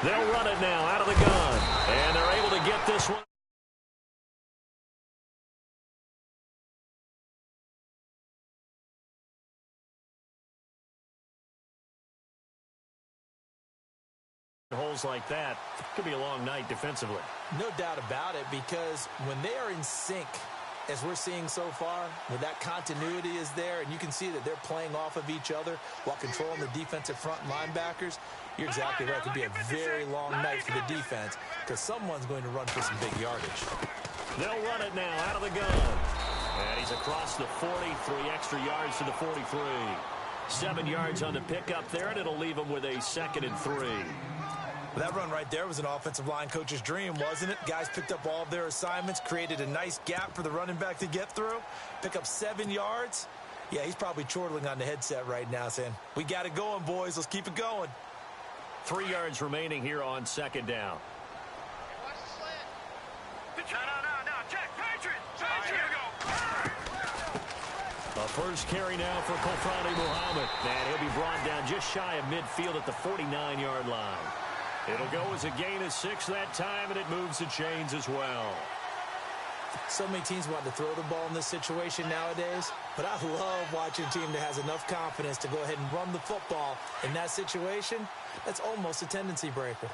They'll run it now out of the gun. And they're able to get this one. Holes like that could be a long night defensively. No doubt about it, because when they are in sync, as we're seeing so far, where that continuity is there, and you can see that they're playing off of each other while controlling the defensive front linebackers, you're exactly right. It could be a very long night for the defense because someone's going to run for some big yardage. They'll run it now out of the gun. And he's across the 40, 3 extra yards to the 43. 7 yards on the pickup there, and it'll leave him with a 2nd and 3. That run right there was an offensive line coach's dream, wasn't it? Guys picked up all of their assignments, created a nice gap for the running back to get through, pick up 7 yards. Yeah, he's probably chortling on the headset right now saying, we got it going, boys. Let's keep it going. 3 yards remaining here on 2nd down. Watch the slant. No. Check. Patriots. Here we go. A first carry now for Kofrani Muhammad. And he'll be brought down just shy of midfield at the 49-yard line. It'll go as a gain of 6 that time, and it moves the chains as well. So many teams want to throw the ball in this situation nowadays, but I love watching a team that has enough confidence to go ahead and run the football in that situation. That's almost a tendency breaker.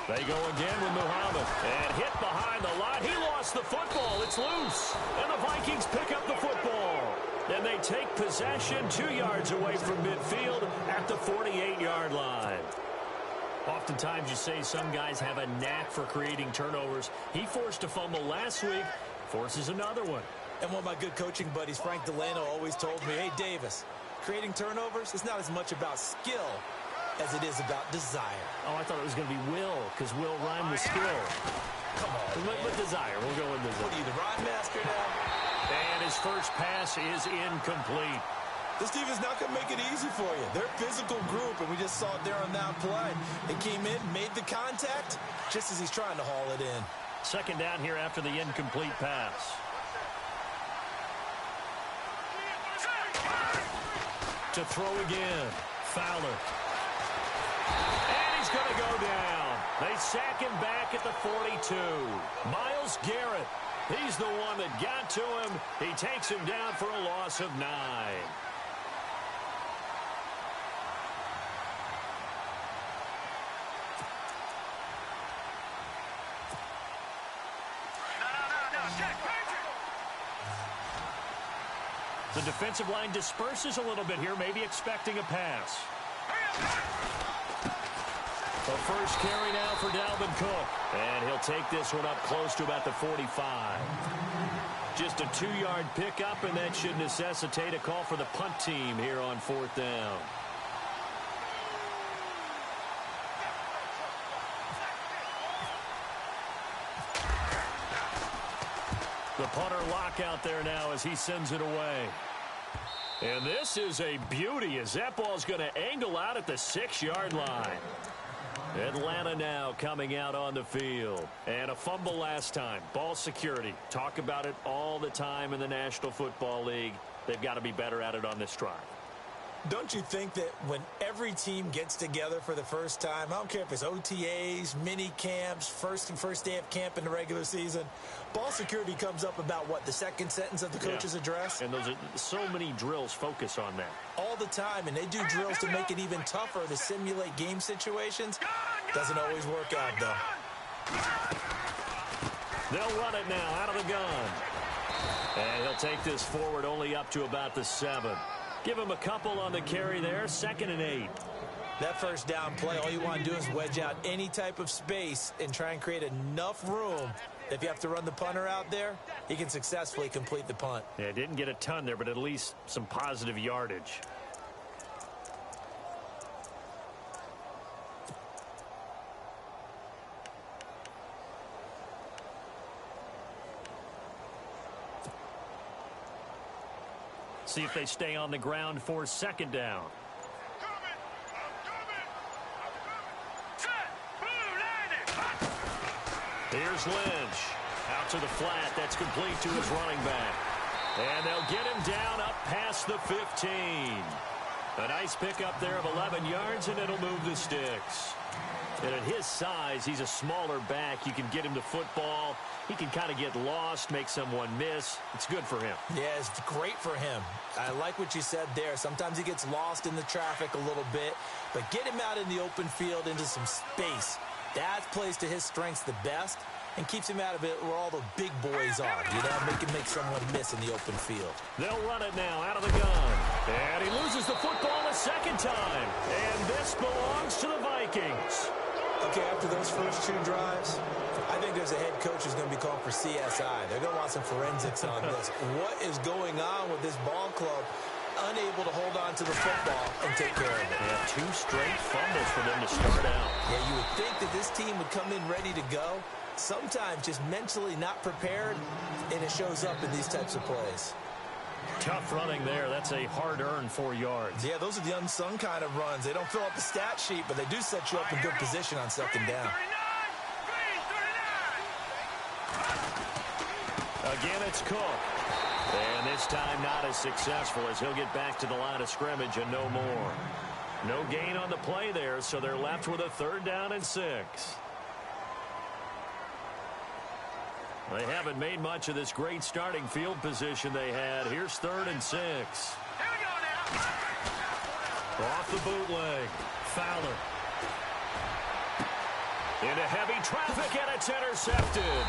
They go again with Muhammad. And hit behind the line. He lost the football. It's loose. And the Vikings pick up the football. And they take possession 2 yards away from midfield at the 48-yard line. Oftentimes you say some guys have a knack for creating turnovers. He forced a fumble last week. Forces another one. And one of my good coaching buddies, Frank Delano, always told me, hey, Davis, creating turnovers is not as much about skill as it is about desire. Oh, I thought it was going to be will, because will rhyme with skill. Come on, But desire. We'll go with desire. What are you, the rhyme master now? And his first pass is incomplete. This team is not going to make it easy for you. They're a physical group, and we just saw it there on that play. They came in, made the contact, just as he's trying to haul it in. 2nd down here after the incomplete pass. To throw again. Fowler. And he's going to go down. They sack him back at the 42. Myles Garrett. He's the one that got to him. He takes him down for a loss of 9. The defensive line disperses a little bit here, maybe expecting a pass. The first carry now for Dalvin Cook. And he'll take this one up close to about the 45. Just a 2-yard pickup, and that should necessitate a call for the punt team here on 4th down. The punter lock out there now as he sends it away. And this is a beauty as that ball's going to angle out at the 6-yard line. Atlanta now coming out on the field. And a fumble last time. Ball security. Talk about it all the time in the National Football League. They've got to be better at it on this drive. Don't you think that when every team gets together for the first time, I don't care if it's OTAs, mini camps, first day of camp in the regular season, ball security comes up about what, the second sentence of the coach's address? And those are so many drills focus on that. All the time, and they do drills to make it even tougher to simulate game situations. Doesn't always work out, though. They'll run it now out of the gun. And he'll take this forward only up to about the 7. Give him a couple on the carry there. 2nd and 8. That first down play, all you want to do is wedge out any type of space and try and create enough room. If you have to run the punter out there, he can successfully complete the punt. Yeah, didn't get a ton there, but at least some positive yardage. See if they stay on the ground for 2nd down. Here's Lynch. Out to the flat. That's complete to his running back. And they'll get him down up past the 15. A nice pickup there of 11 yards, and it'll move the sticks. And at his size, he's a smaller back. You can get him to football. He can kind of get lost, make someone miss. It's good for him. Yeah, it's great for him. I like what you said there. Sometimes he gets lost in the traffic a little bit, but get him out in the open field into some space. That plays to his strengths the best and keeps him out of it where all the big boys are. You know, make someone miss in the open field. They'll run it now out of the gun. And he loses the football a second time. And this belongs to the Vikings. Okay, after those first two drives, I think there's a head coach who's going to be called for CSI. They're going to want some forensics on this. What is going on with this ball club? Unable to hold on to the football and take care of it. Yeah, 2 straight fumbles for them to start out. Yeah, you would think that this team would come in ready to go. Sometimes just mentally not prepared, and it shows up in these types of plays. Tough running there. That's a hard-earned 4 yards. Yeah, those are the unsung kind of runs. They don't fill up the stat sheet, but they do set you up in good position on second down. Again, it's Cook. And this time not as successful as he'll get back to the line of scrimmage and no more. No gain on the play there, so they're left with a 3rd down and 6. They haven't made much of this great starting field position they had. Here's 3rd and 6. Here we go now. Off the bootleg. Fowler. Into heavy traffic, and it's intercepted.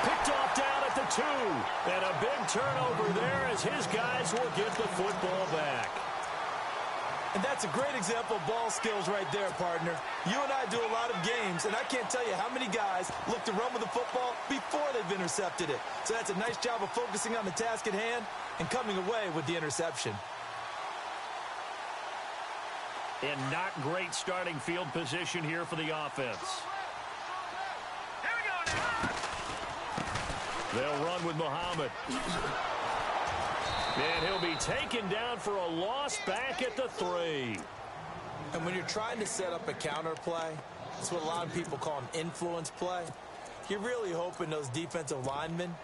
Picked off down at the 2. And a big turnover there as his guys will get the football back. And that's a great example of ball skills right there, partner. You and I do a lot of games, and I can't tell you how many guys look to run with the football before they've intercepted it. So that's a nice job of focusing on the task at hand and coming away with the interception. And not great starting field position here for the offense. Here we go now. They'll run with Muhammad. And he'll be taken down for a loss back at the 3. And when you're trying to set up a counter play, that's what a lot of people call an influence play. You're really hoping those defensive linemen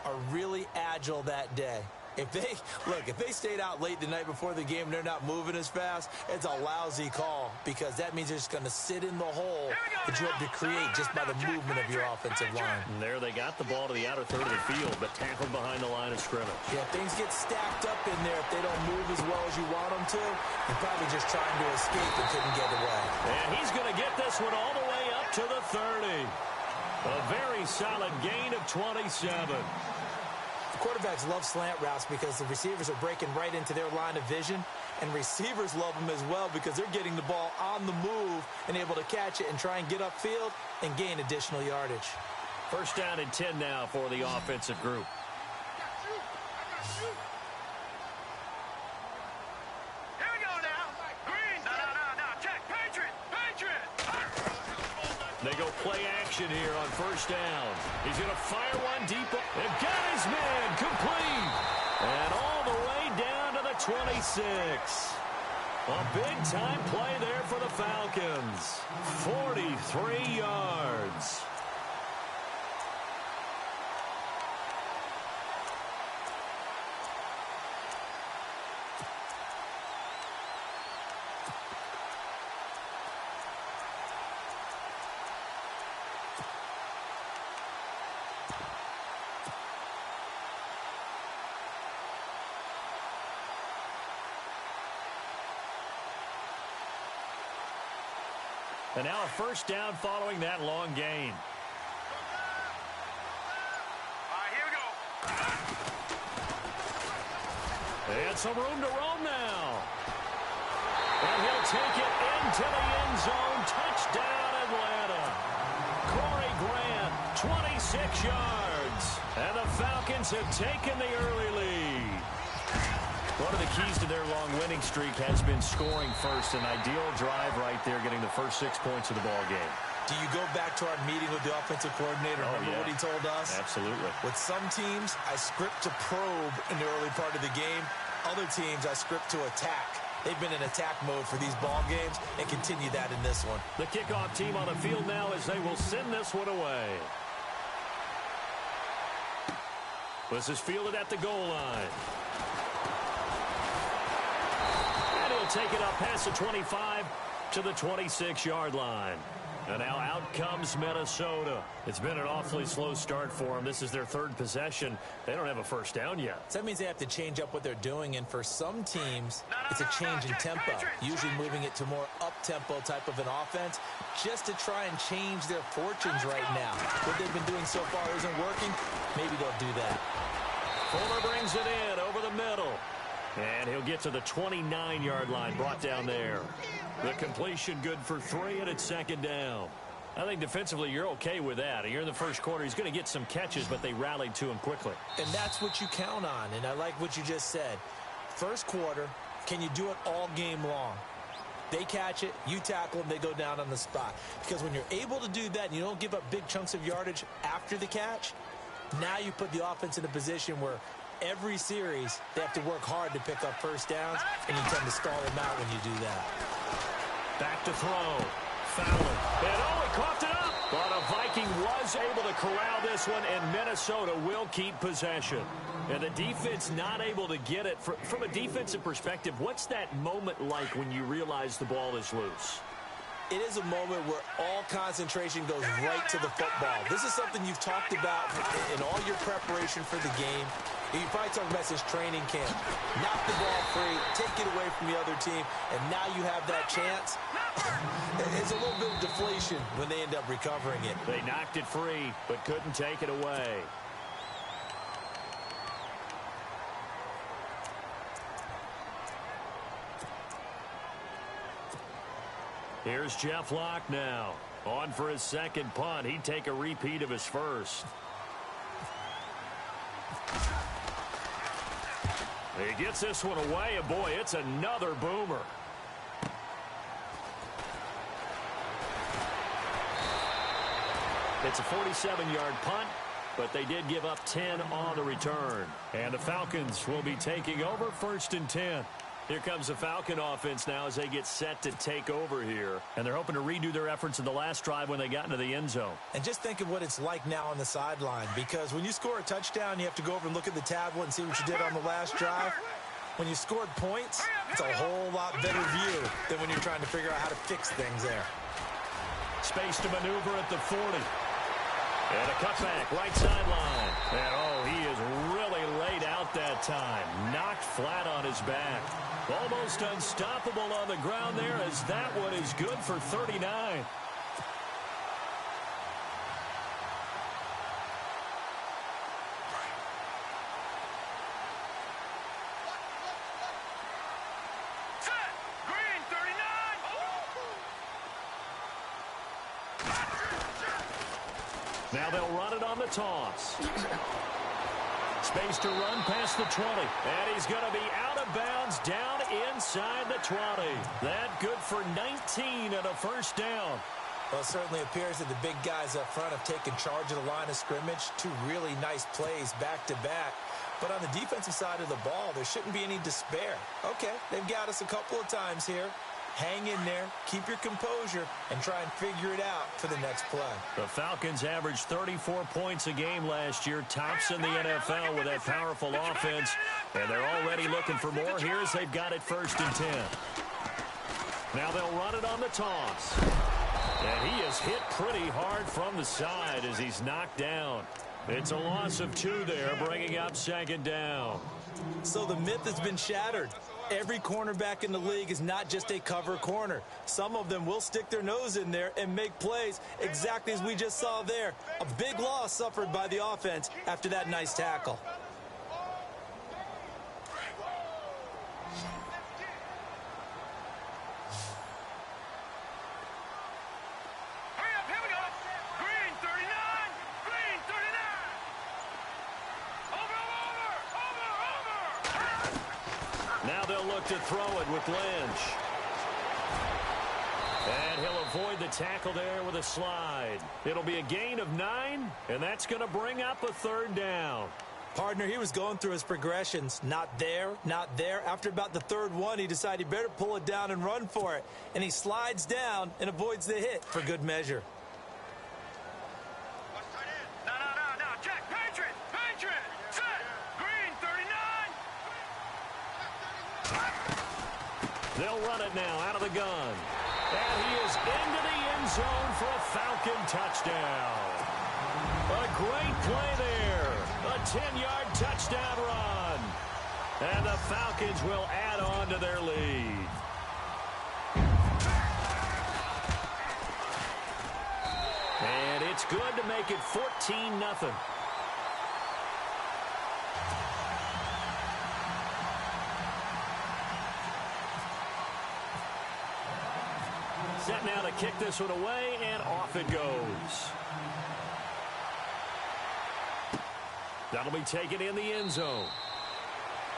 are really agile that day. If they stayed out late the night before the game and they're not moving as fast, it's a lousy call because that means they're just going to sit in the hole that you hope to create just by the movement of your offensive line. And there they got the ball to the outer third of the field, but tackled behind the line of scrimmage. Yeah, things get stacked up in there if they don't move as well as you want them to. They're probably just trying to escape and couldn't get away. And he's going to get this one all the way up to the 30. A very solid gain of 27. Quarterbacks love slant routes because the receivers are breaking right into their line of vision, and receivers love them as well because they're getting the ball on the move and able to catch it and try and get upfield and gain additional yardage. 1st down and 10 now for the offensive group. Here we go now. Green. No. Check. Patriot. They go play action here on 1st down. He's going to fire one deep. And got his man complete. And all the way down to the 26. A big-time play there for the Falcons. 43 yards. And now a 1st down following that long gain. All right, here we go. And some room to roam now. And he'll take it into the end zone. Touchdown, Atlanta. Corey Grant, 26 yards. And the Falcons have taken the early lead. One of the keys to their long winning streak has been scoring first. An ideal drive right there, getting the first 6 points of the ball game. Do you go back to our meeting with the offensive coordinator? Remember what he told us? Absolutely. With some teams, I script to probe in the early part of the game. Other teams, I script to attack. They've been in attack mode for these ball games and continue that in this one. The kickoff team on the field now as they will send this one away. This is fielded at the goal line. And he'll take it up past the 25 to the 26-yard line. And now out comes Minnesota. It's been an awfully slow start for them. This is their third possession. They don't have a first down yet. So that means they have to change up what they're doing, and for some teams, it's a change in tempo, usually moving it to more up-tempo type of an offense just to try and change their fortunes right now. What they've been doing so far isn't working. Maybe they'll do that. Fuller brings it in over the middle. And he'll get to the 29-yard line, brought down there. The completion good for 3, and it's second down. I think defensively you're okay with that. You're in the first quarter. He's going to get some catches, but they rallied to him quickly. And that's what you count on, and I like what you just said. First quarter, can you do it all game long? They catch it, you tackle them, they go down on the spot. Because when you're able to do that and you don't give up big chunks of yardage after the catch, now you put the offense in a position where every series they have to work hard to pick up first downs, and you tend to stall them out when you do that. Back to throw. Fowler. And he coughed it up. But a Viking was able to corral this one, and Minnesota will keep possession. And the defense not able to get it. From a defensive perspective, what's that moment like when you realize the ball is loose? It is a moment where all concentration goes right to the football. This is something you've talked about in all your preparation for the game. You probably talked about since training camp. Knock the ball free, take it away from the other team, and now you have that chance. It's a little bit of deflation when they end up recovering it. They knocked it free, but couldn't take it away. Here's Jeff Locke now. On for his second punt. He'd take a repeat of his first. He gets this one away, and boy, it's another boomer. It's a 47-yard punt, but they did give up 10 on the return. And the Falcons will be taking over 1st and 10. Here comes the Falcon offense now as they get set to take over here. And they're hoping to redo their efforts in the last drive when they got into the end zone. And just think of what it's like now on the sideline, because when you score a touchdown, you have to go over and look at the tablet and see what you did on the last drive. When you scored points, it's a whole lot better view than when you're trying to figure out how to fix things there. Space to maneuver at the 40. And a cutback, right sideline. And, oh, he is really laid out that time. Knocked flat on his back. Almost unstoppable on the ground there as that one is good for 39. Now they'll run it on the toss. Space to run past the 20. And he's going to be out of bounds down inside the 20. That good for 19 and a first down. Well, it certainly appears that the big guys up front have taken charge of the line of scrimmage. 2 really nice plays back-to-back. But on the defensive side of the ball, there shouldn't be any despair. Okay, they've got us a couple of times here. Hang in there, keep your composure, and try and figure it out for the next play. The Falcons averaged 34 points a game last year, tops in the NFL with that powerful offense, and they're already looking for more here as they've got it 1st and 10. Now they'll run it on the toss. And he is hit pretty hard from the side as he's knocked down. It's a loss of 2 there, bringing up 2nd down. So the myth has been shattered. Every cornerback in the league is not just a cover corner. Some of them will stick their nose in there and make plays exactly as we just saw there. A big loss suffered by the offense after that nice tackle. To throw it with Lynch. And he'll avoid the tackle there with a slide. It'll be a gain of 9, and that's going to bring up a 3rd down. Partner, he was going through his progressions. Not there, not there. After about the third one, he decided he better pull it down and run for it. And he slides down and avoids the hit for good measure. No. Check. Patriot. Set. Green, 39. They'll run it now out of the gun. And he is into the end zone for a Falcon touchdown. A great play there. A 10-yard touchdown run. And the Falcons will add on to their lead. And it's good to make it 14-0. Set now to kick this one away, and off it goes. That'll be taken in the end zone.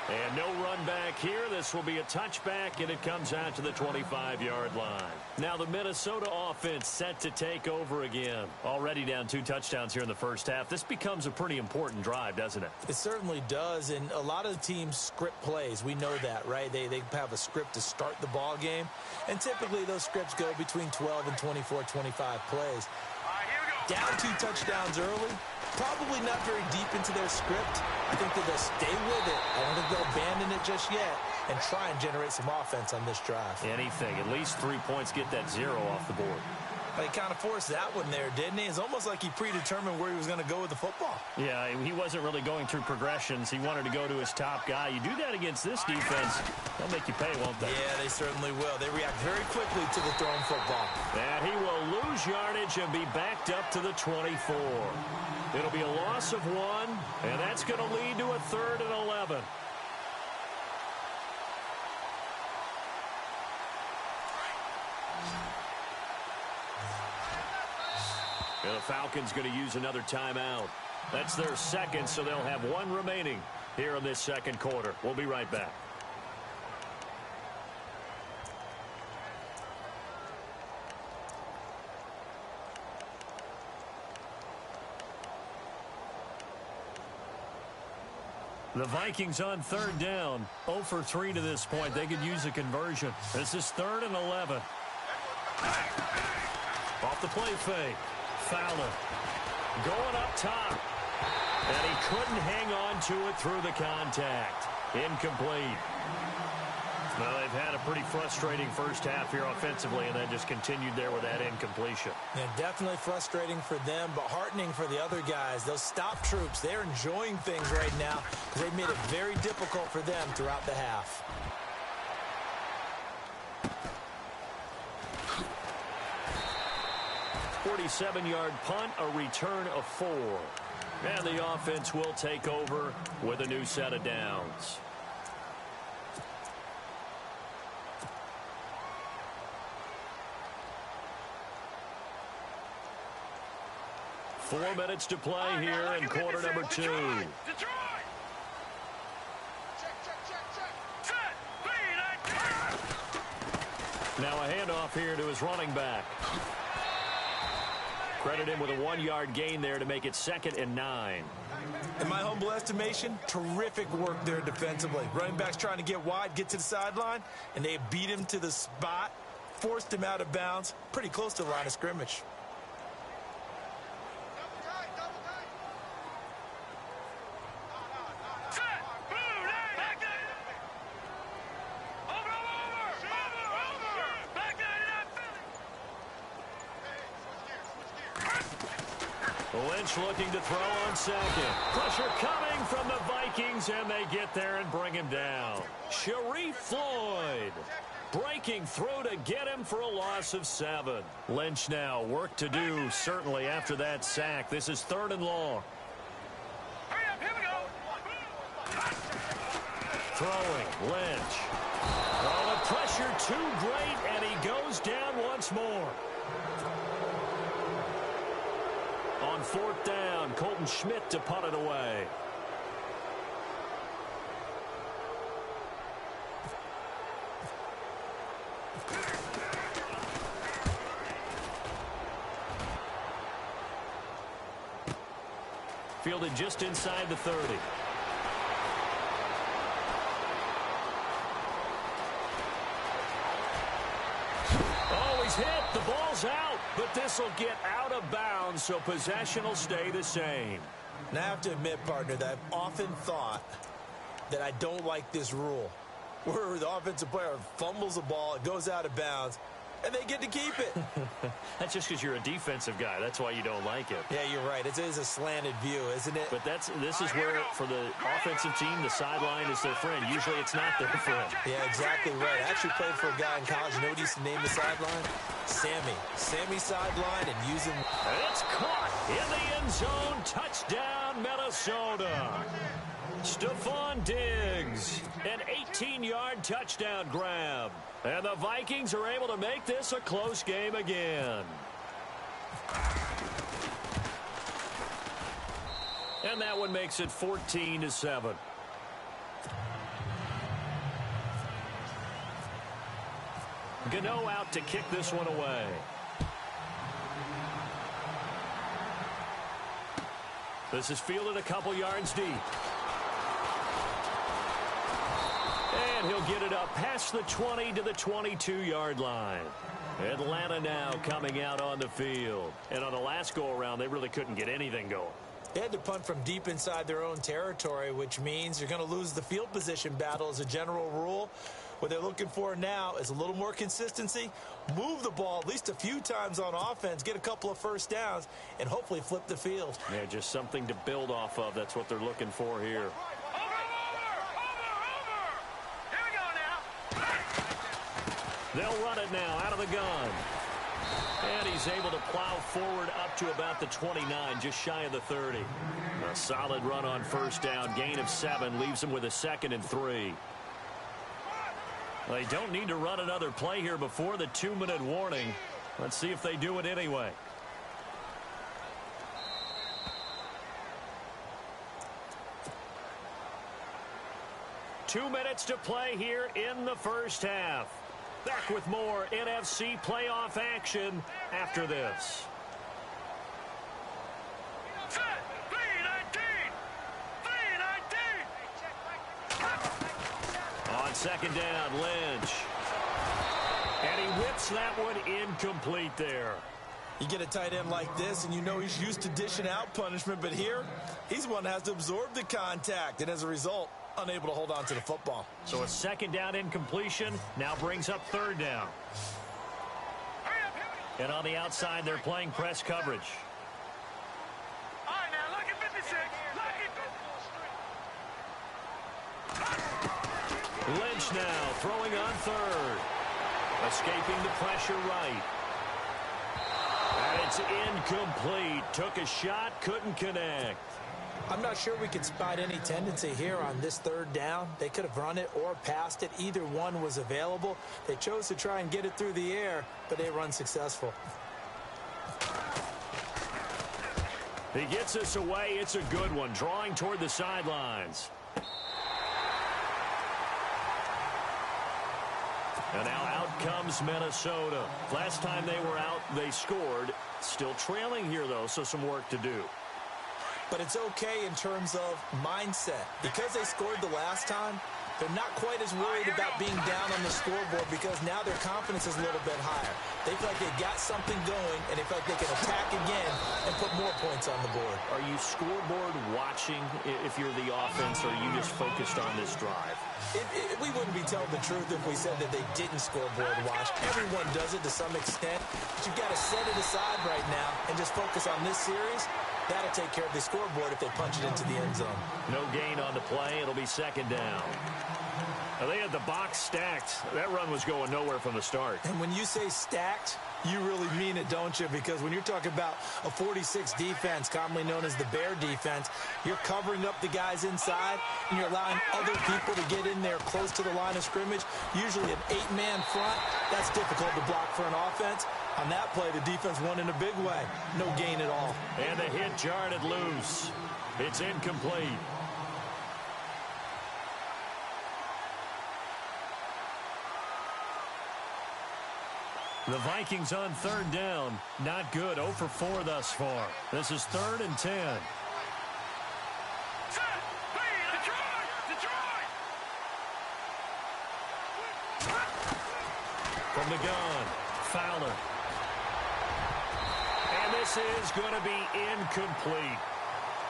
And no run back here. This will be a touchback, and it comes out to the 25-yard line. Now the Minnesota offense set to take over again. Already down 2 touchdowns here in the first half. This becomes a pretty important drive, doesn't it? It certainly does, and a lot of teams script plays. We know that, right? They have a script to start the ball game, and typically those scripts go between 12 and 24, 25 plays. All right, here we go. Down 2 touchdowns early, probably not very deep into their script. I think that they'll stay with it. I don't think they'll abandon it just yet and try and generate some offense on this drive. Anything. At least 3 points, get that 0 off the board. He kind of forced that one there, didn't he? It's almost like he predetermined where he was going to go with the football. Yeah, he wasn't really going through progressions. He wanted to go to his top guy. You do that against this defense, they'll make you pay, won't they? Yeah, they certainly will. They react very quickly to the thrown football. And he will lose yardage and be backed up to the 24. It'll be a loss of 1, and that's going to lead to a 3rd and 11. And the Falcons going to use another timeout. That's their second, so they'll have 1 remaining here in this second quarter. We'll be right back. The Vikings on 3rd down. 0 for 3 to this point. They could use a conversion. This is 3rd and 11. Off the play fake. Fowler going up top. And he couldn't hang on to it through the contact. Incomplete. Well, they've had a pretty frustrating first half here offensively, and then just continued there with that incompletion. Yeah, definitely frustrating for them, but heartening for the other guys. Those stop troops, they're enjoying things right now because they've made it very difficult for them throughout the half. A 47-yard punt, a return of 4. And the offense will take over with a new set of downs. Four minutes to play here in quarter number 2. Detroit! Check. Now a handoff here to his running back. Credit him with a 1-yard gain there to make it 2nd and 9. In my humble estimation, terrific work there defensively. Running back's trying to get wide, get to the sideline, and they beat him to the spot, forced him out of bounds, pretty close to the line of scrimmage. Lynch looking to throw on 2nd. Pressure coming from the Vikings, and they get there and bring him down. Sharif Floyd breaking through to get him for a loss of 7. Lynch now work to do, certainly after that sack. This is 3rd and long. Hurry up, here we go. Throwing, Lynch. Oh, the pressure too great, and he goes down once more. On 4th down, Colton Schmidt to punt it away. Fielded just inside the 30. He's hit. The ball's out. But this will get out of bounds, so possession will stay the same. Now, I have to admit, partner, that I've often thought that I don't like this rule, where the offensive player fumbles the ball, it goes out of bounds, and they get to keep it. That's just because you're a defensive guy. That's why you don't like it. Yeah, you're right. It is a slanted view, isn't it? But this is where, for the offensive team, the sideline is their friend. Usually it's not their friend. Yeah, exactly right. I actually played for a guy in college. You know what he used to name the sideline? Sammy. Sammy sideline and using... And it's caught in the end zone. Touchdown, Minnesota. Stephon Diggs, an 18-yard touchdown grab. And the Vikings are able to make this a close game again. And that one makes it 14-7. Gano out to kick this one away. This is fielded a couple yards deep. And he'll get it up past the 20 to the 22-yard line. Atlanta now coming out on the field. And on the last go-around, they really couldn't get anything going. They had to punt from deep inside their own territory, which means you're going to lose the field position battle as a general rule. What they're looking for now is a little more consistency, move the ball at least a few times on offense, get a couple of first downs, and hopefully flip the field. Yeah, just something to build off of. That's what they're looking for here. They'll run it now out of the gun. And he's able to plow forward up to about the 29, just shy of the 30. A solid run on first down. Gain of 7 leaves him with a 2nd and 3. They don't need to run another play here before the 2-minute warning. Let's see if they do it anyway. Two minutes to play here in the first half. Back with more NFC playoff action after this. On second down, Lynch. And he whips that one incomplete there. You get a tight end like this, and you know he's used to dishing out punishment, but here, he's the one that has to absorb the contact, and as a result, unable to hold on to the football. So a second down incompletion now brings up third down. And on the outside, they're playing press coverage. All right, now look at 56. Lynch now throwing on third. Escaping the pressure right. And it's incomplete. Took a shot, couldn't connect. I'm not sure we could spot any tendency here on this third down. They could have run it or passed it. Either one was available. They chose to try and get it through the air, but they run successful. He gets us away. It's a good one. Drawing toward the sidelines. And now out comes Minnesota. Last time they were out, they scored. Still trailing here, though, so some work to do. But it's okay in terms of mindset. Because they scored the last time, they're not quite as worried about being down on the scoreboard because now their confidence is a little bit higher. They feel like they got something going, and they feel like they can attack again and put more points on the board. Are you scoreboard watching if you're the offense, or are you just focused on this drive? We wouldn't be telling the truth if we said that they didn't scoreboard watch. Everyone does it to some extent. But you've got to set it aside right now and just focus on this series. That'll take care of the scoreboard if they punch it into the end zone. No gain on the play. It'll be second down. Now, they had the box stacked. That run was going nowhere from the start. And when you say stacked, you really mean it, don't you? Because when you're talking about a 46 defense, commonly known as the Bear defense, you're covering up the guys inside, and you're allowing other people to get in there close to the line of scrimmage, usually an 8-man front. That's difficult to block for an offense. On that play, the defense won in a big way. No gain at all. And the hit jarred it loose. It's incomplete. The Vikings on third down. Not good. 0 for 4 thus far. This is 3rd and 10. From the gun. Fowler. And this is going to be incomplete.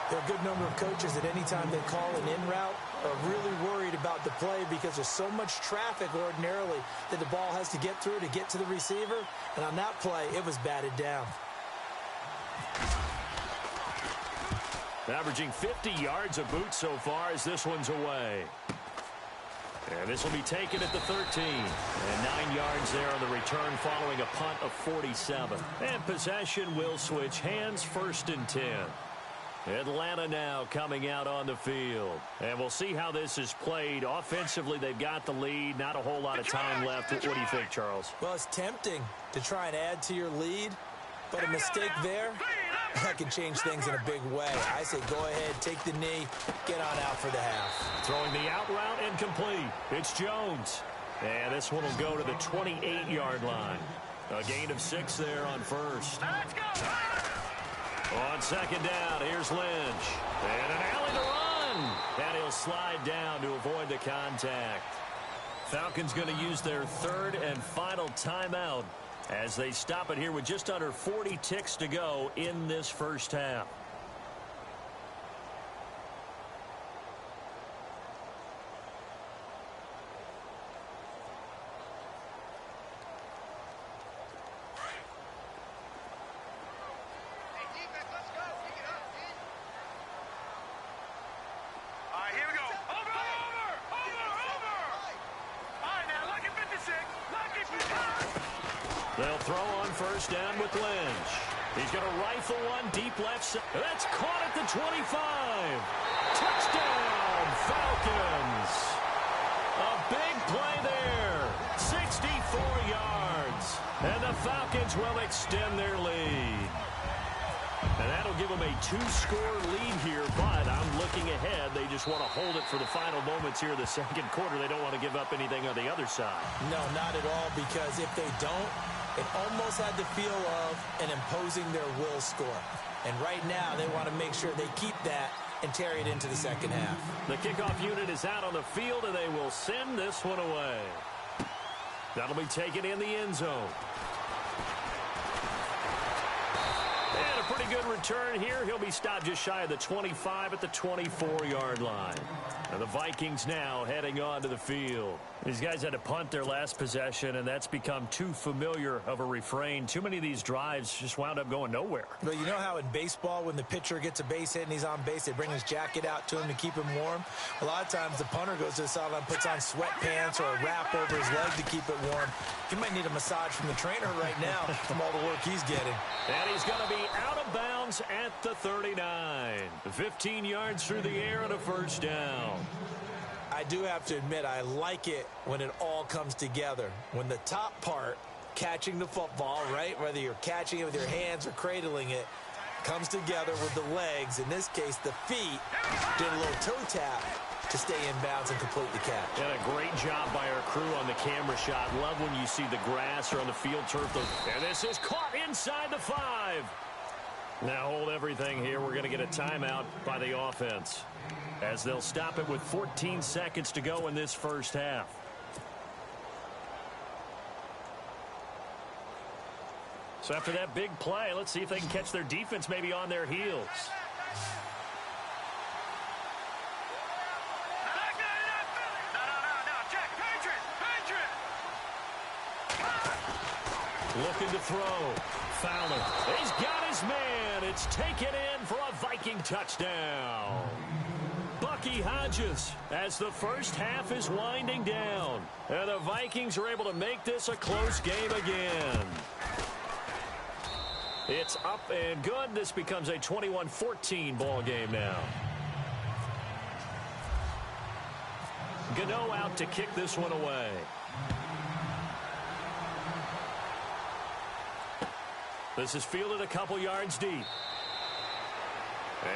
There are a good number of coaches that anytime they call an in route are really worried about the play because there's so much traffic ordinarily that the ball has to get through to get to the receiver. And on that play, it was batted down. Averaging 50 yards a boot so far as this one's away. And this will be taken at the 13. And 9 yards there on the return following a punt of 47. And possession will switch hands, 1st and 10. Atlanta now coming out on the field. And we'll see how this is played. Offensively, they've got the lead. Not a whole lot of time left. What do you think, Charles? Well, it's tempting to try and add to your lead. But a mistake there, that can change things in a big way. I say go ahead, take the knee, get on out for the half. Throwing the out route incomplete. It's Jones. And this one will go to the 28-yard line. A gain of 6 there on 1st. Let's go! On 2nd down, here's Lynch. And an alley to run. And he'll slide down to avoid the contact. Falcons going to use their 3rd and final timeout as they stop it here with just under 40 ticks to go in this first half. They'll throw on 1st down with Lynch. He's going to rifle one deep left side. That's caught at the 25. Touchdown, Falcons. A big play there. 64 yards. And the Falcons will extend their lead. And that'll give them a 2-score lead here, but I'm looking ahead. They just want to hold it for the final moments here in the 2nd quarter. They don't want to give up anything on the other side. No, not at all, because if they don't, it almost had the feel of an imposing their will score. And right now, they want to make sure they keep that and carry it into the 2nd half. The kickoff unit is out on the field, and they will send this one away. That'll be taken in the end zone. And a pretty good return here. He'll be stopped just shy of the 25 at the 24-yard line. And the Vikings now heading onto the field. These guys had to punt their last possession, and that's become too familiar of a refrain. Too many of these drives just wound up going nowhere. Well, you know how in baseball, when the pitcher gets a base hit and he's on base, they bring his jacket out to him to keep him warm? A lot of times the punter goes to the sideline, puts on sweatpants or a wrap over his leg to keep it warm. He might need a massage from the trainer right now from all the work he's getting. And he's going to be out of bounds at the 39. 15 yards through the air and a 1st down. I do have to admit, I like it when it all comes together. When the top part, catching the football, right, whether you're catching it with your hands or cradling it, comes together with the legs. In this case, the feet did a little toe tap to stay in bounds and complete the catch. And a great job by our crew on the camera shot. Love when you see the grass or on the field turf. And this is caught inside the 5. Now hold everything here. We're going to get a timeout by the offense, as they'll stop it with 14 seconds to go in this first half. So after that big play, let's see if they can catch their defense maybe on their heels. Looking to throw. Fowler. He's got his man. It's taken in for a Viking touchdown. Bucky Hodges as the first half is winding down. And the Vikings are able to make this a close game again. It's up and good. This becomes a 21-14 ball game now. Gano out to kick this one away. This is fielded a couple yards deep.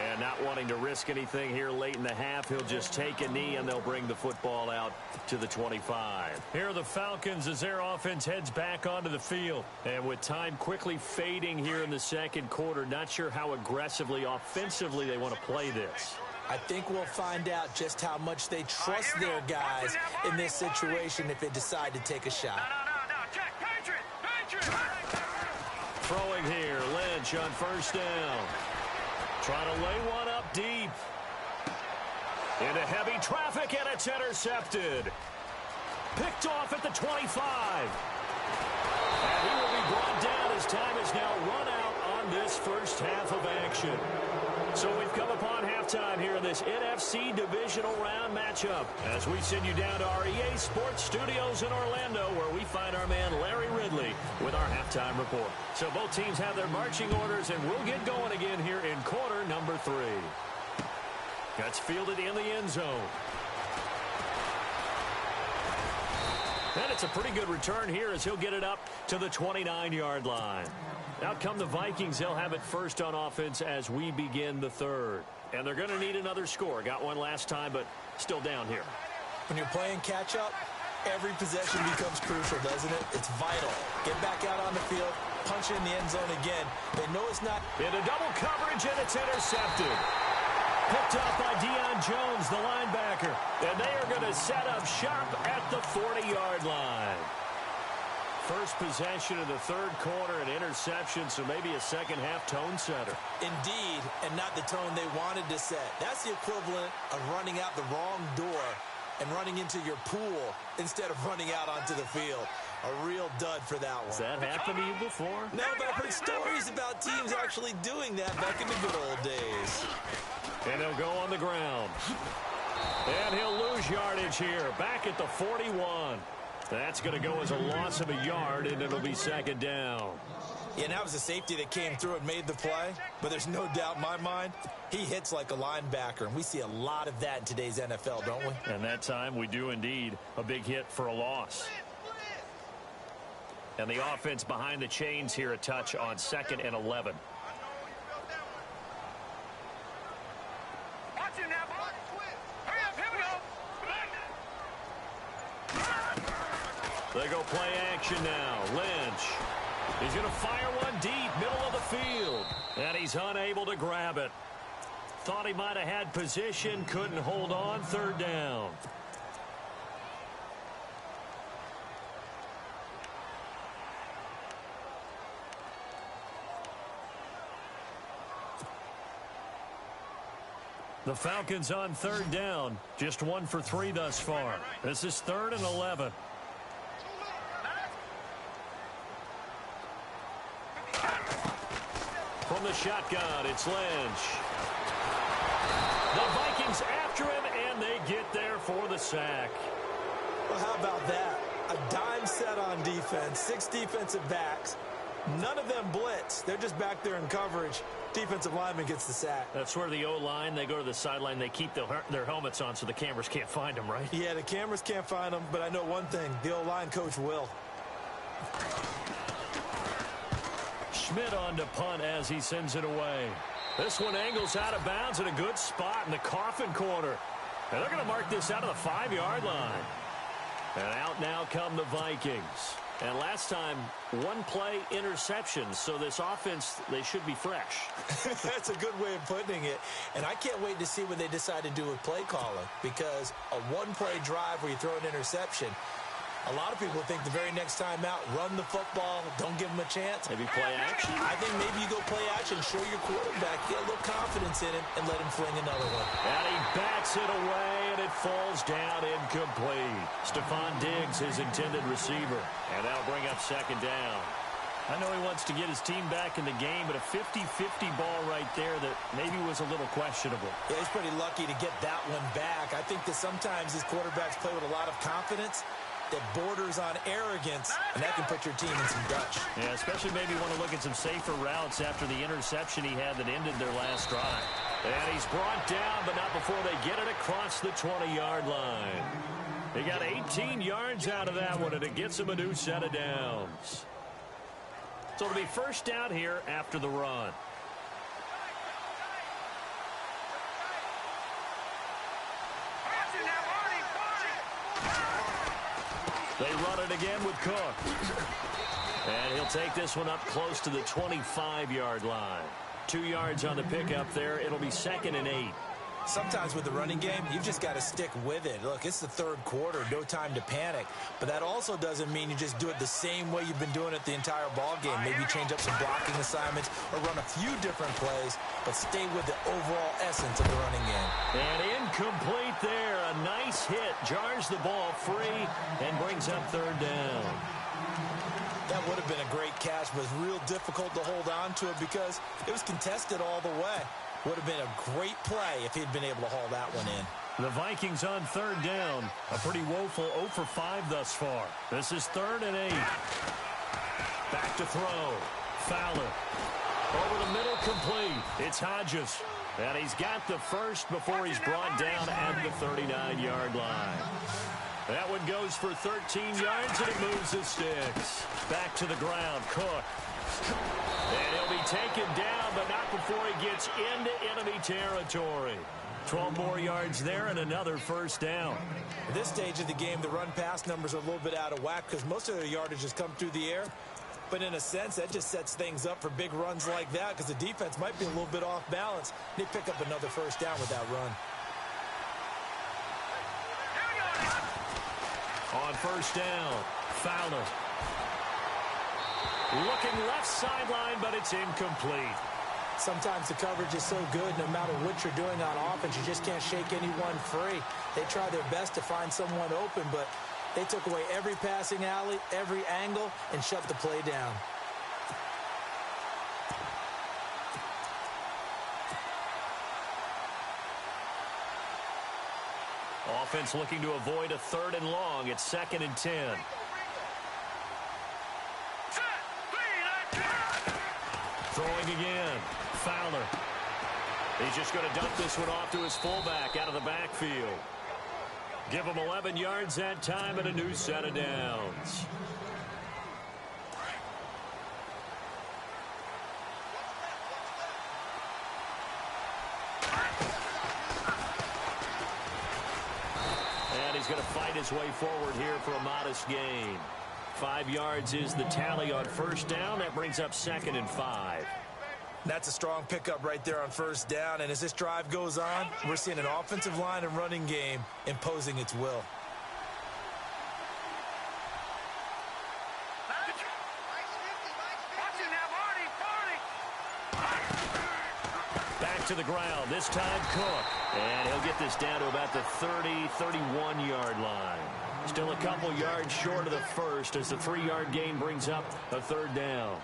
And not wanting to risk anything here late in the half, he'll just take a knee and they'll bring the football out to the 25. Here are the Falcons as their offense heads back onto the field. And with time quickly fading here in the 2nd quarter, not sure how aggressively, offensively they want to play this. I think we'll find out just how much they trust their guys in this situation if they decide to take a shot. No, check, Patriot! throwing here. Lynch on first down. Trying to lay one up deep. Into heavy traffic, and it's intercepted. Picked off at the 25. And he will be brought down as time is now run out on this first half of action. So we've come upon halftime here in this NFC Divisional Round matchup as we send you down to our EA Sports Studios in Orlando, where we find our man Larry Ridley with our halftime report. So both teams have their marching orders, and we'll get going again here in quarter number 3. That's fielded in the end zone. And it's a pretty good return here as he'll get it up to the 29-yard line. Out come the Vikings. They'll have it first on offense as we begin the third. And they're going to need another score. Got one last time, but still down here. When you're playing catch-up, every possession becomes crucial, doesn't it? It's vital. Get back out on the field, punch it in the end zone again. They know it's not. Into double coverage, and it's intercepted. Picked up by Deion Jones, the linebacker. And they are going to set up shop at the 40-yard line. First possession of the third quarter, an interception, so maybe a second-half tone setter. Indeed, and not the tone they wanted to set. That's the equivalent of running out the wrong door and running into your pool instead of running out onto the field. A real dud for that one. Has that happened to you before? No, but I've heard stories about teams actually doing that back in the good old days. And he'll go on the ground. And he'll lose yardage here, back at the 41. That's going to go as a loss of a yard, and it'll be second down. Yeah, and that was a safety that came through and made the play. But there's no doubt in my mind, he hits like a linebacker. And we see a lot of that in today's NFL, don't we? And that time we do indeed. A big hit for a loss. And the offense behind the chains here, a touch on 2nd and 11. Watch it now, boy. Hurry up, here we go. They go play action now. Lynch. He's going to fire one deep, middle of the field. And he's unable to grab it. Thought he might have had position, couldn't hold on, third down. The Falcons on third down. Just 1 for 3 thus far. This is 3rd and 11. From the shotgun, it's Lynch. The Vikings after him, and they get there for the sack. Well, how about that? A dime set on defense, 6 defensive backs. None of them blitz. They're just back there in coverage. Defensive lineman gets the sack. That's where the O-line, they go to the sideline, they keep their helmets on so the cameras can't find them, right? Yeah, the cameras can't find them, but I know one thing. The O-line coach will. Schmidt on to punt as he sends it away. This one angles out of bounds in a good spot in the coffin corner. And they're going to mark this out of the 5-yard line. And out now come the Vikings. And last time, 1 play interception. So this offense, they should be fresh. That's a good way of putting it. And I can't wait to see what they decide to do with play calling. Because a 1-play drive where you throw an interception, a lot of people think the very next time out, run the football, don't give them a chance. Maybe play action? I think maybe you go play action, show your quarterback, get a little confidence in him, and let him fling another one. And he bats it away, and it falls down incomplete. Stephon Diggs, his intended receiver. And that'll bring up second down. I know he wants to get his team back in the game, but a 50-50 ball right there that maybe was a little questionable. Yeah, he's pretty lucky to get that one back. I think that sometimes these quarterbacks play with a lot of confidence that borders on arrogance, and that can put your team in some Dutch. Yeah, especially maybe want to look at some safer routes after the interception he had that ended their last drive. And he's brought down, but not before they get it across the 20-yard line. He got 18 yards out of that one, and it gets him a new set of downs. So it'll be first down here after the run. They run it again with Cook. And he'll take this one up close to the 25-yard line. 2 yards on the pickup there. It'll be 2nd and 8. Sometimes with the running game, you've just got to stick with it. Look, it's the third quarter, no time to panic. But that also doesn't mean you just do it the same way you've been doing it the entire ball game. Maybe change up some blocking assignments or run a few different plays, but stay with the overall essence of the running game. And incomplete there. A nice hit. Jars the ball free and brings up third down. That would have been a great catch, but it's real difficult to hold on to it because it was contested all the way. Would have been a great play if he'd been able to haul that one in. The Vikings on third down. A pretty woeful 0 for 5 thus far. This is 3rd and 8. Back to throw. Fowler. Over the middle, complete. It's Hodges. And he's got the first before he's brought down at the 39-yard line. That one goes for 13 yards, and it moves the sticks. Back to the ground, Cook. And he'll be taken down, but not before he gets into enemy territory. 12 more yards there and another first down. At this stage of the game, the run-pass numbers are a little bit out of whack because most of their yardage has come through the air. But in a sense, that just sets things up for big runs like that because the defense might be a little bit off balance. They pick up another first down with that run. On first down, Fowler. Looking left sideline, but it's incomplete. Sometimes the coverage is so good, no matter what you're doing on offense, you just can't shake anyone free. They try their best to find someone open, but they took away every passing alley, every angle, and shut the play down. Offense looking to avoid a 3rd and long. It's 2nd and 10. Throwing again. Fowler. He's just going to dump this one off to his fullback out of the backfield. Give him 11 yards that time and a new set of downs. And he's going to fight his way forward here for a modest gain. 5 yards is the tally on first down. That brings up 2nd and 5. That's a strong pickup right there on first down. And as this drive goes on, we're seeing an offensive line and running game imposing its will. Back to the ground. This time Cook. And he'll get this down to about the 30, 31-yard line. Still a couple yards short of the first as the 3-yard gain brings up a third down.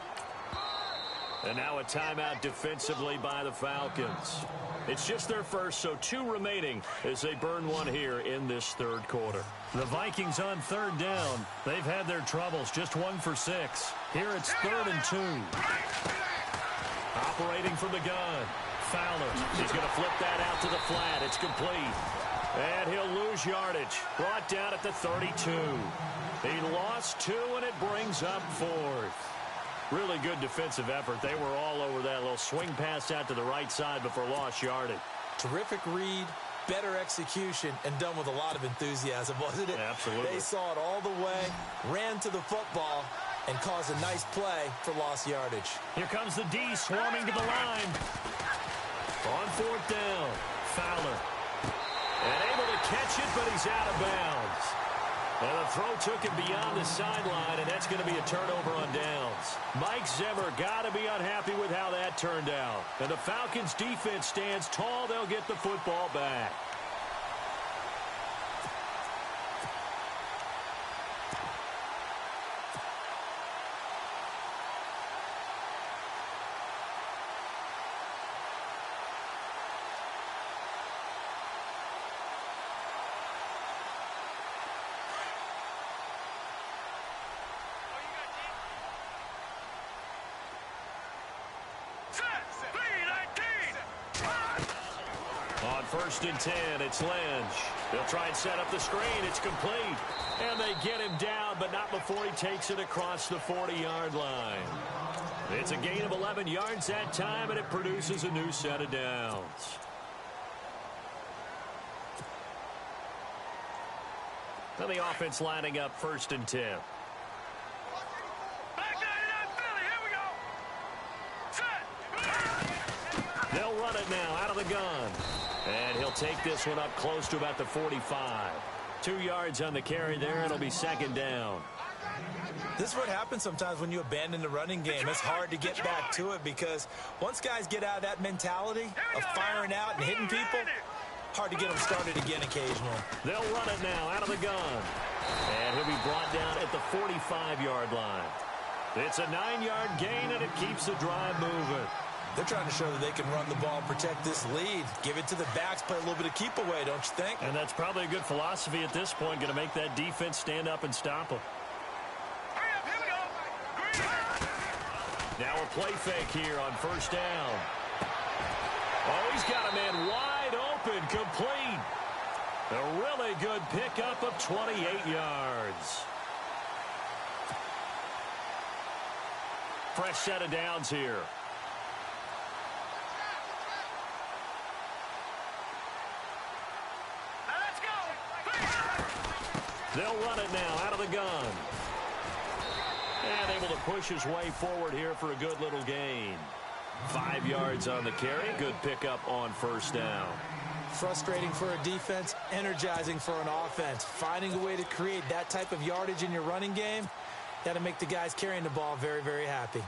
And now a timeout defensively by the Falcons. It's just their first, so 2 remaining as they burn one here in this third quarter. The Vikings on third down. They've had their troubles, just 1 for 6. Here it's 3rd and 2. Operating from the gun. Fowler. He's going to flip that out to the flat. It's complete. And he'll lose yardage. Brought down at the 32. He lost 2, and it brings up 4th. Really good defensive effort. They were all over that little swing pass out to the right side before lost yardage. Terrific read, better execution, and done with a lot of enthusiasm, wasn't it? Absolutely. They saw it all the way, ran to the football, and caused a nice play for lost yardage. Here comes the D swarming to the line. On 4th down, Fowler. And able to catch it, but he's out of bounds. And the throw took him beyond the sideline, and that's going to be a turnover on downs. Mike Zimmer got to be unhappy with how that turned out. And the Falcons' defense stands tall. They'll get the football back. On 1st and 10, it's Lynch. They'll try and set up the screen. It's complete. And they get him down, but not before he takes it across the 40-yard line. It's a gain of 11 yards that time, and it produces a new set of downs. Now the offense lining up 1st and 10. They'll run it now out of the gun. And he'll take this one up close to about the 45. 2 yards on the carry there. It'll be second down. This is what happens sometimes when you abandon the running game. It's hard to get back to it because once guys get out of that mentality of firing out and hitting people, hard to get them started again occasionally. They'll run it now out of the gun. And he'll be brought down at the 45-yard line. It's a 9-yard gain, and it keeps the drive moving. They're trying to show that they can run the ball and protect this lead. Give it to the backs, play a little bit of keep away, don't you think? And that's probably a good philosophy at this point, going to make that defense stand up and stop them. Now a play fake here on first down. Oh, he's got a man wide open, complete. A really good pickup of 28 yards. Fresh set of downs here. They'll run it now out of the gun. And able to push his way forward here for a good little gain. 5 yards on the carry. Good pickup on first down. Frustrating for a defense, energizing for an offense. Finding a way to create that type of yardage in your running game, that'll make the guys carrying the ball very, very happy.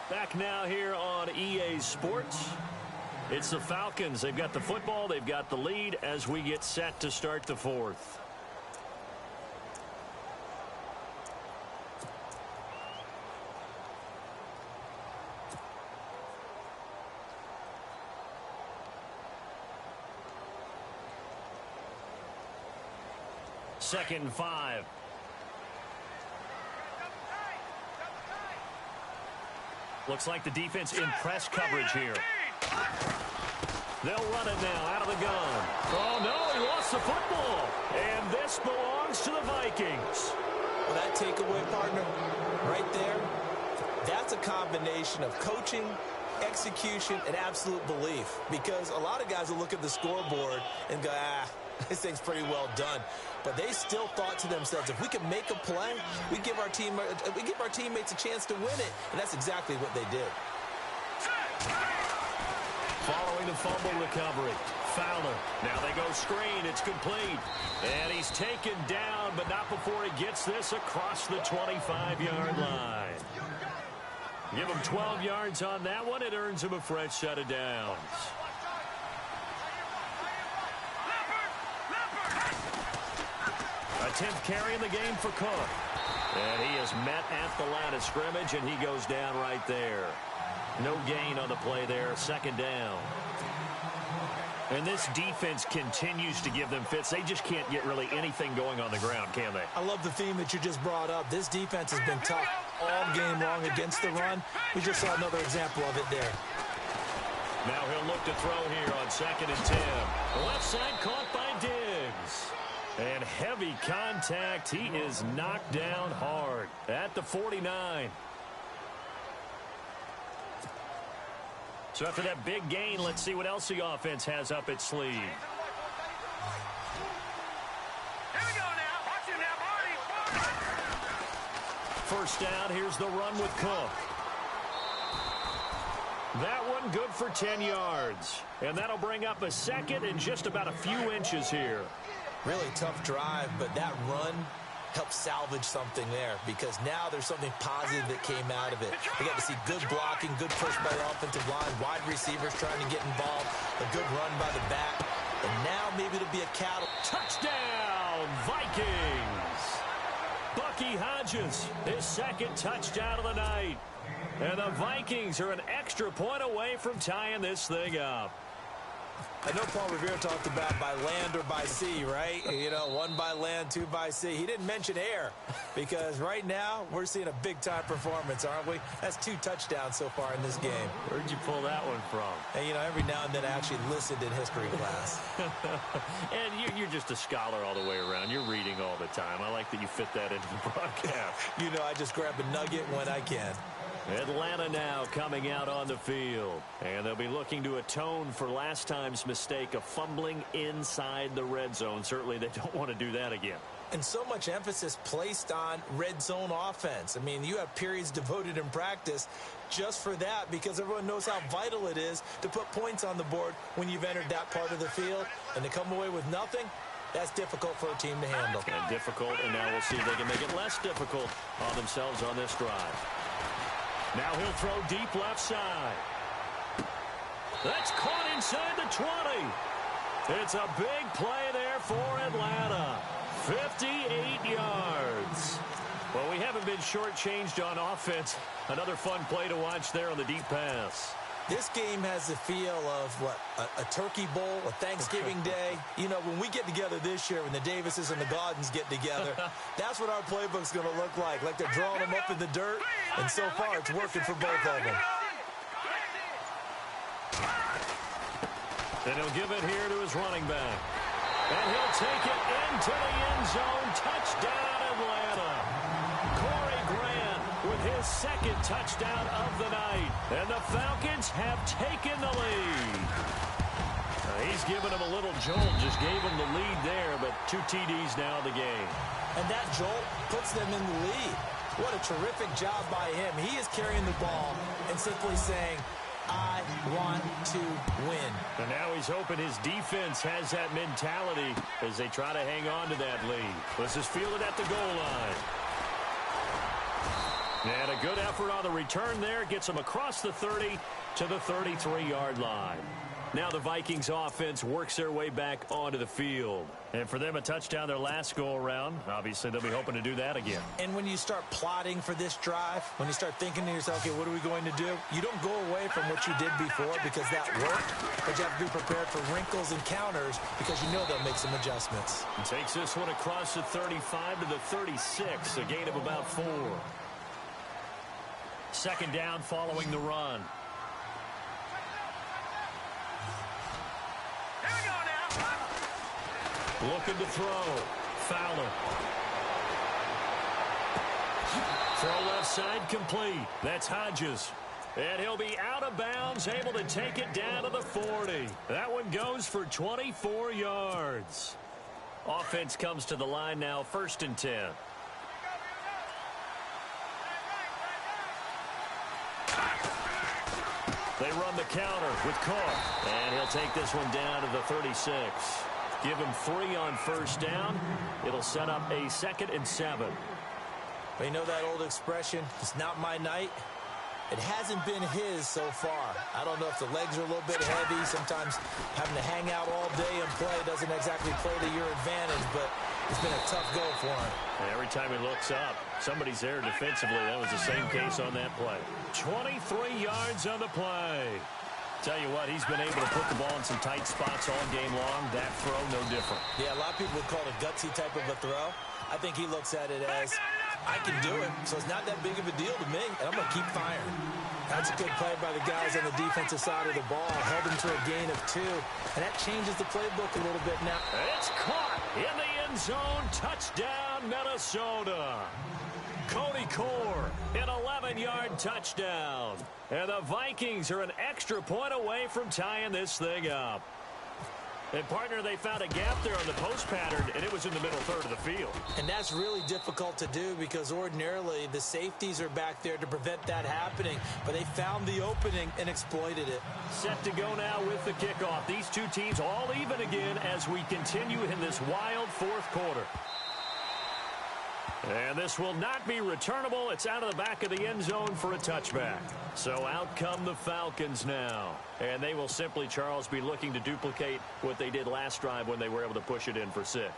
Back now here on EA Sports. It's the Falcons. They've got the football. They've got the lead as we get set to start the fourth. Second and 5. Looks like the defense in press coverage here. They'll run it now out of the gun. Oh, no, he lost the football. And this belongs to the Vikings. Well, that takeaway, partner, right there, that's a combination of coaching, execution, and absolute belief. Because a lot of guys will look at the scoreboard and go, this thing's pretty well done. But they still thought to themselves, if we can make a play, we give our teammates a chance to win it. And that's exactly what they did. Following the fumble recovery, Fowler. Now they go screen. It's complete. And he's taken down, but not before he gets this across the 25-yard line. Give him 12 yards on that one. It earns him a fresh set of downs. A 10th carry in the game for Cook. And he is met at the line of scrimmage, and he goes down right there. No gain on the play there. Second down. And this defense continues to give them fits. They just can't get really anything going on the ground, can they? I love the theme that you just brought up. This defense has been tough all game long against the run. We just saw another example of it there. Now he'll look to throw here on 2nd and 10. The left side caught by Diggs. And heavy contact. He is knocked down hard at the 49. So after that big gain, let's see what else the offense has up its sleeve. Here we go now. Watch it now, Marty. First down, here's the run with Cook. That one good for 10 yards. And that'll bring up a second and just about a few inches here. Really tough drive, but that run helped salvage something there because now there's something positive that came out of it. We got to see good blocking, good push by the offensive line, wide receivers trying to get involved, a good run by the back, and now maybe it'll be a touchdown, Vikings! Bucky Hodges, his second touchdown of the night. And the Vikings are an extra point away from tying this thing up. I know Paul Revere talked about by land or by sea, right? You know, 1 by land, 2 by sea. He didn't mention air because right now we're seeing a big-time performance, aren't we? That's 2 touchdowns so far in this game. Where'd you pull that one from? And, you know, every now and then I actually listened in history class. And you're just a scholar all the way around. You're reading all the time. I like that you fit that into the broadcast. You know, I just grab a nugget when I can. Atlanta now coming out on the field. And they'll be looking to atone for last time's mistake of fumbling inside the red zone. Certainly they don't want to do that again. And so much emphasis placed on red zone offense. I mean, you have periods devoted in practice just for that because everyone knows how vital it is to put points on the board when you've entered that part of the field. And to come away with nothing, that's difficult for a team to handle. And difficult, and now we'll see if they can make it less difficult on themselves on this drive. Now he'll throw deep left side. That's caught inside the 20. It's a big play there for Atlanta. 58 yards. Well, we haven't been shortchanged on offense. Another fun play to watch there on the deep pass. This game has the feel of, what, a turkey bowl, a Thanksgiving day. You know, when we get together this year, when the Davises and the Gaudens get together, that's what our playbook's going to look like. Like they're drawing them up in the dirt, and so far it's working for both of them. And he'll give it here to his running back. And he'll take it into the end zone. Touchdown, Atlanta. Corey Grant with his second touchdown of the night. And the Falcons have taken the lead. He's given him a little jolt. Just gave him the lead there, but 2 TDs now in the game. And that jolt puts them in the lead. What a terrific job by him. He is carrying the ball and simply saying, I want to win. And now he's hoping his defense has that mentality as they try to hang on to that lead. This is fielded at the goal line. And a good effort on the return there. Gets him across the 30 to the 33-yard line. Now the Vikings offense works their way back onto the field. And for them, a touchdown their last go-around. Obviously, they'll be hoping to do that again. And when you start plotting for this drive, when you start thinking to yourself, okay, what are we going to do? You don't go away from what you did before because that worked, but you have to be prepared for wrinkles and counters because you know they'll make some adjustments. And takes this one across the 35 to the 36, a gain of about 4. Second down following the run. Looking to throw. Fowler. Throw left side complete. That's Hodges. And he'll be out of bounds, able to take it down to the 40. That one goes for 24 yards. Offense comes to the line now, 1st and 10. They run the counter with Carr. And he'll take this one down to the 36. Give him 3 on 1st down. It'll set up a 2nd and 7. But you know that old expression, it's not my night? It hasn't been his so far. I don't know if the legs are a little bit heavy. Sometimes having to hang out all day and play doesn't exactly play to your advantage, but it's been a tough go for him. And every time he looks up, somebody's there defensively. That was the same case on that play. 23 yards on the play. Tell you what, he's been able to put the ball in some tight spots all game long. That throw, no different. Yeah, a lot of people would call it a gutsy type of a throw. I think he looks at it as, I can do it, so it's not that big of a deal to me, and I'm going to keep firing. That's a good play by the guys on the defensive side of the ball. Held him to a gain of 2, and that changes the playbook a little bit now. It's caught in the end zone. Touchdown, Minnesota. Cody Core, an 11-yard touchdown. And the Vikings are an extra point away from tying this thing up. And, partner, they found a gap there on the post pattern, and it was in the middle third of the field. And that's really difficult to do because ordinarily the safeties are back there to prevent that happening. But they found the opening and exploited it. Set to go now with the kickoff. These two teams all even again as we continue in this wild 4th quarter. And this will not be returnable. It's out of the back of the end zone for a touchback. So out come the Falcons now. And they will simply, Charles, be looking to duplicate what they did last drive when they were able to push it in for 6.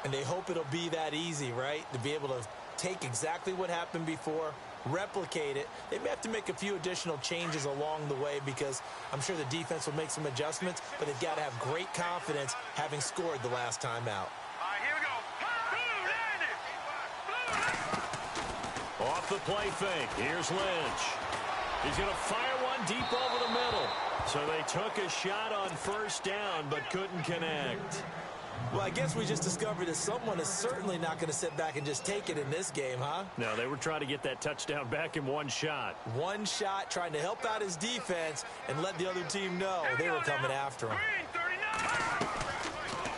And they hope it'll be that easy, right? To be able to take exactly what happened before, replicate it. They may have to make a few additional changes along the way because I'm sure the defense will make some adjustments, but they've got to have great confidence having scored the last time out. Off the play fake. Here's Lynch. He's going to fire one deep over the middle. So they took a shot on 1st down but couldn't connect. Well, I guess we just discovered that someone is certainly not going to sit back and just take it in this game, huh? No, they were trying to get that touchdown back in one shot. One shot, trying to help out his defense and let the other team know they were coming after him.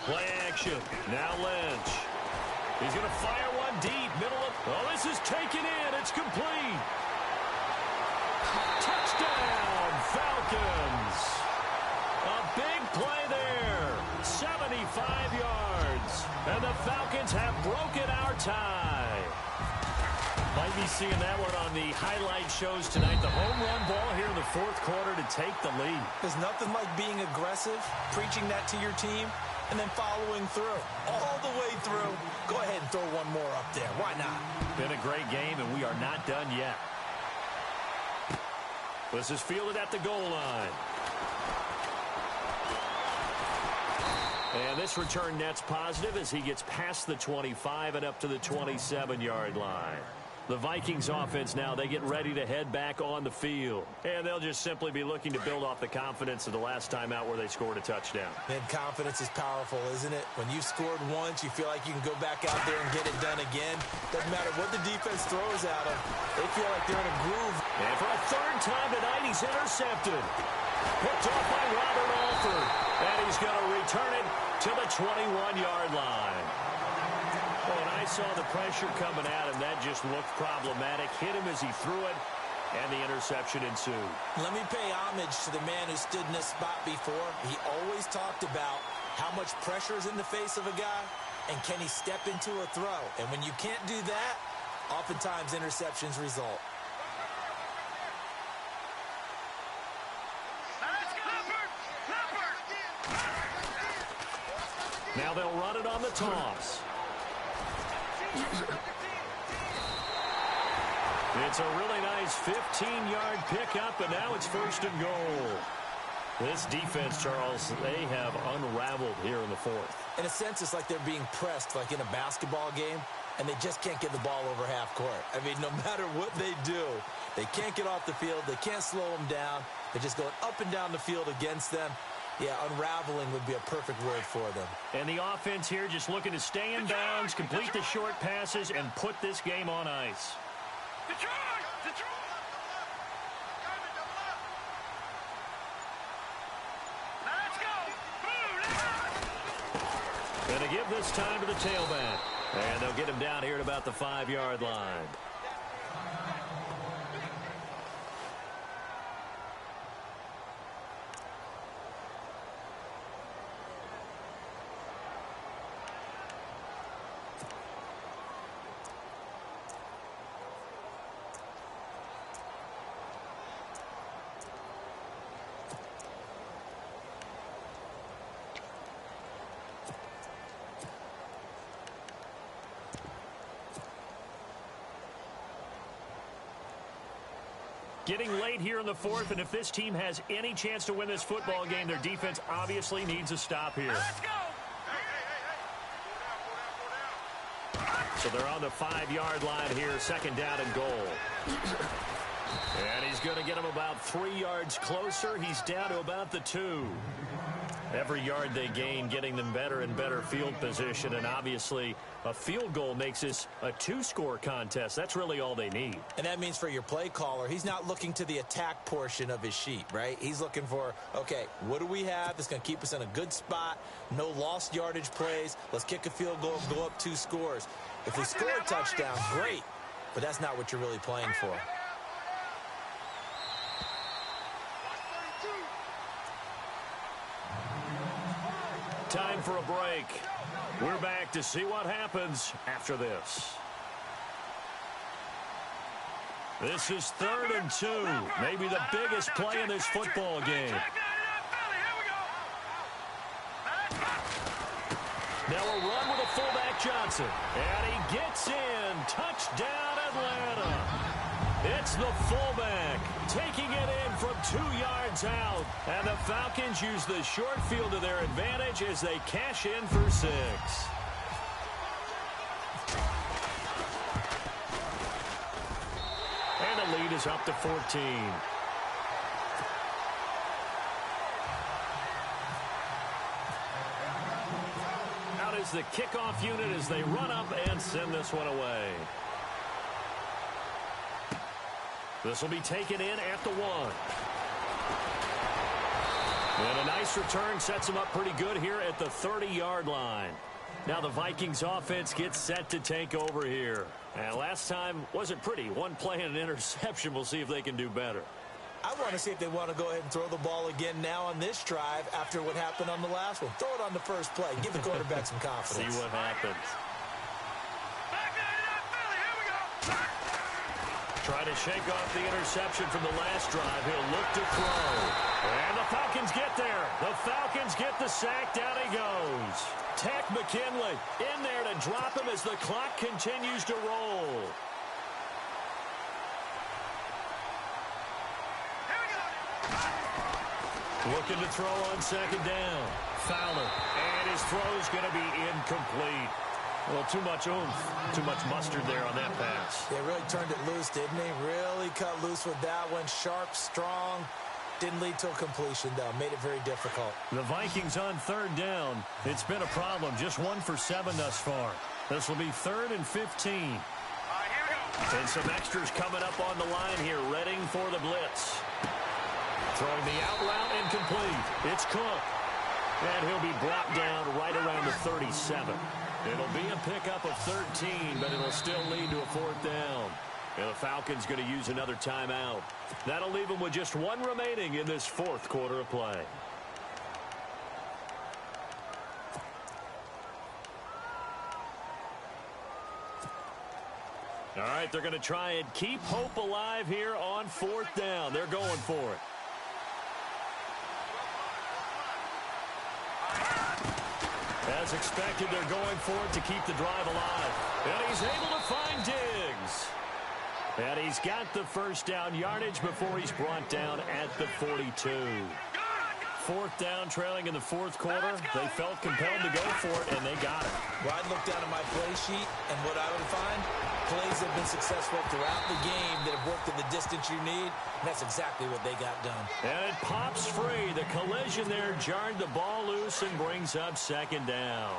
Play action. Now Lynch. He's going to fire one deep. Middle of... Oh, this is taken in. It's complete. Touchdown, Falcons. A big play there. 75 yards. And the Falcons have broken our tie. Might be seeing that one on the highlight shows tonight. The home run ball here in the fourth quarter to take the lead. There's nothing like being aggressive, preaching that to your team, and then following through. All the way through. Go ahead and throw one more up there. Why not? Been a great game, and we are not done yet. This is fielded at the goal line. And this return net's positive as he gets past the 25 and up to the 27-yard line. The Vikings offense now, they get ready to head back on the field. And they'll just simply be looking to build off the confidence of the last time out where they scored a touchdown. And confidence is powerful, isn't it? When you've scored once, you feel like you can go back out there and get it done again. Doesn't matter what the defense throws at them. They feel like they're in a groove. And for a third time tonight, he's intercepted. Picked off by Robert Alford. And he's going to return it to the 21-yard line. When I saw the pressure coming at him, that just looked problematic. Hit him as he threw it, and the interception ensued. Let me pay homage to the man who stood in this spot before. He always talked about how much pressure is in the face of a guy, and can he step into a throw. And when you can't do that, oftentimes interceptions result. Now they'll run it on the toss. It's a really nice 15-yard pickup, and now it's first and goal. This defense, Charles, they have unraveled here in the fourth. In a sense, it's like they're being pressed like in a basketball game, and they just can't get the ball over half court. I mean, no matter what they do, they can't get off the field. They can't slow them down. They're just going up and down the field against them. Yeah, unraveling would be a perfect word for them. And the offense here just looking to stay in bounds, complete the short passes, and put this game on ice. And to give this time to the tailback. And they'll get him down here at about the 5-yard line. Getting late here in the fourth, and if this team has any chance to win this football game, their defense obviously needs a stop here. Let's go! So they're on the 5-yard line here, second down and goal. And he's going to get him about 3 yards closer. He's down to about the 2. Every yard they gain, getting them better and better field position, and obviously a field goal makes this a 2-score contest. That's really all they need. And that means for your play caller, he's not looking to the attack portion of his sheet, right? He's looking for, okay, what do we have that's going to keep us in a good spot? No lost yardage plays. Let's kick a field goal, go up 2 scores. If we score a touchdown, great, but that's not what you're really playing for. Time for a break. We're back to see what happens after this. This is 3rd and 2. Maybe the biggest play in this football game. Now a run with a fullback Johnson. And he gets in. Touchdown Atlanta. It's the fullback taking it in from 2 yards out. And the Falcons use the short field to their advantage as they cash in for 6. And the lead is up to 14. is the kickoff unit as they run up and send this one away. This will be taken in at the 1. And a nice return sets them up pretty good here at the 30-yard line. Now the Vikings offense gets set to take over here. And last time wasn't pretty. One play and an interception. We'll see if they can do better. I want to see if they want to go ahead and throw the ball again now on this drive after what happened on the last one. Throw it on the first play. Give the quarterback some confidence. See what happens. Try to shake off the interception from the last drive. He'll look to throw. And the Falcons get there. The Falcons get the sack. Down he goes. Tech McKinley in there to drop him as the clock continues to roll. Looking to throw on second down. Fowler. And his throw's going to be incomplete. Well, too much oomph, too much mustard there on that pass. They really turned it loose, didn't they? Really cut loose with that one. Sharp, strong. Didn't lead to a completion, though. Made it very difficult. The Vikings on third down. It's been a problem. Just 1 for 7 thus far. This will be 3rd and 15. And some extras coming up on the line here, readying for the blitz. Throwing the out route incomplete. It's Cook. And he'll be brought down right around the 37. It'll be a pickup of 13, but it'll still lead to a 4th down. And the Falcons going to use another timeout. That'll leave them with just 1 remaining in this 4th quarter of play. All right, they're going to try and keep hope alive here on 4th down. They're going for it. As expected, they're going for it to keep the drive alive. And he's able to find Diggs. And he's got the first down yardage before he's brought down at the 42. 4th down, trailing in the 4th quarter. They felt compelled to go for it, and they got it. Well, I'd look down at my play sheet, and what I would find, plays have been successful throughout the game that have worked at the distance you need, and that's exactly what they got done. And it pops free. The collision there jarred the ball loose and brings up 2nd down.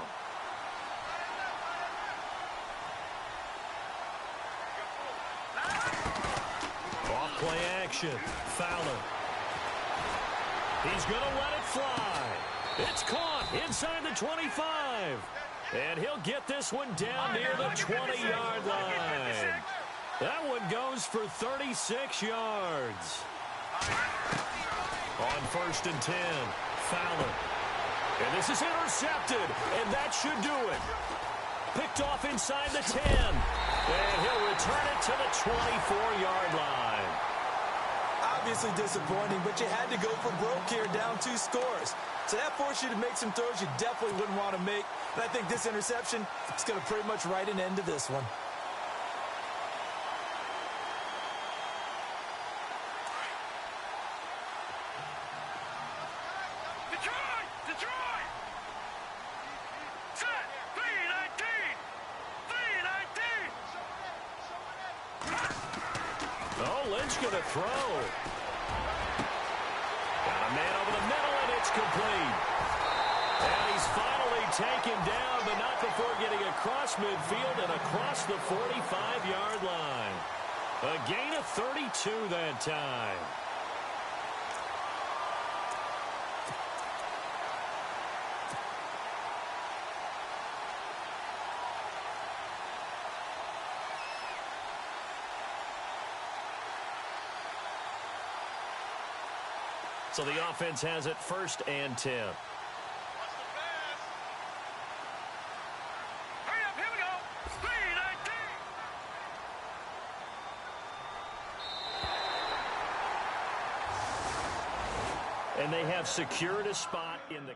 Off play action. Fowler. He's going to let it fly. It's caught inside the 25. And he'll get this one down near the 20-yard line. That one goes for 36 yards. On 1st and 10, Fowler. And this is intercepted, and that should do it. Picked off inside the 10. And he'll return it to the 24-yard line. Obviously disappointing, but you had to go for broke here, down 2 scores. So that forced you to make some throws you definitely wouldn't want to make. And I think this interception is going to pretty much write an end to this one. Detroit! Set! 3-19! Oh, Lynch going to throw. Got a man over the middle, and it's complete. And he's finally taken down, but not before getting across midfield and across the 45-yard line. A gain of 32 that time. So the offense has it 1st and 10. Hurry up, here we go. 3-19. And they have secured a spot in the